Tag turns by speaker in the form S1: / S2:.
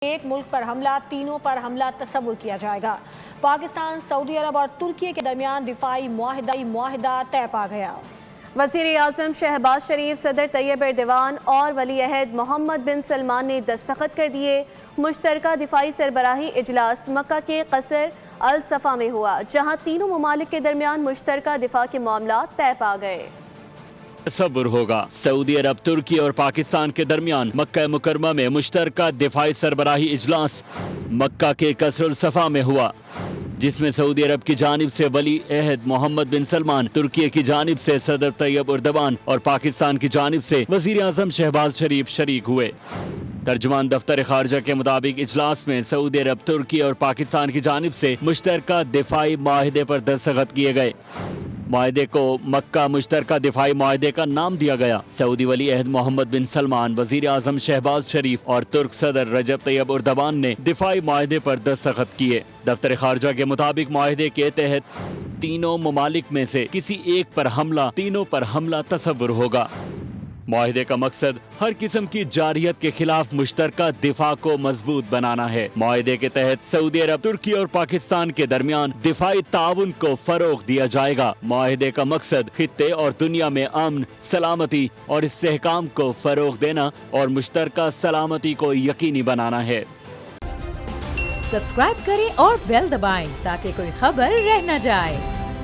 S1: ایک ملک پر حملہ، تینوں پر حملہ تصور کیا جائے گا۔ پاکستان، سعودی عرب اور ترکی کے درمیان دفاعی معاہدہ طے پا گیا۔
S2: وزیر اعظم شہباز شریف، صدر طیب ایردوان اور ولی عہد محمد بن سلمان نے دستخط کر دیے۔ مشترکہ دفاعی سربراہی اجلاس مکہ کے قصر الصفا میں ہوا، جہاں تینوں ممالک کے درمیان مشترکہ دفاع کے معاملات طے پا گئے۔
S3: تصور ہوگا سعودی عرب، ترکی اور پاکستان کے درمیان مکہ مکرمہ میں مشترکہ دفاعی سربراہی اجلاس مکہ کے قصر الصفا میں ہوا، جس میں سعودی عرب کی جانب سے ولی عہد محمد بن سلمان، ترکی کی جانب سے صدر طیب ایردوان اور پاکستان کی جانب سے وزیر اعظم شہباز شریف شریک ہوئے۔ ترجمان دفتر خارجہ کے مطابق اجلاس میں سعودی عرب، ترکی اور پاکستان کی جانب سے مشترکہ دفاعی معاہدے پر دستخط کیے گئے۔ معاہدے کو مکہ مشترکہ دفاعی معاہدے کا نام دیا گیا۔ سعودی ولی عہد محمد بن سلمان، وزیر اعظم شہباز شریف اور ترک صدر رجب طیب ایردوان نے دفاعی معاہدے پر دستخط کیے۔ دفتر خارجہ کے مطابق معاہدے کے تحت تینوں ممالک میں سے کسی ایک پر حملہ، تینوں پر حملہ تصور ہوگا۔ معاہدے کا مقصد ہر قسم کی جارحیت کے خلاف مشترکہ دفاع کو مضبوط بنانا ہے۔ معاہدے کے تحت سعودی عرب، ترکی اور پاکستان کے درمیان دفاعی تعاون کو فروغ دیا جائے گا۔ معاہدے کا مقصد خطے اور دنیا میں امن، سلامتی اور استحکام کو فروغ دینا اور مشترکہ سلامتی کو یقینی بنانا ہے۔
S4: سبسکرائب کریں اور بیل دبائیں تاکہ کوئی خبر رہ نہ جائے۔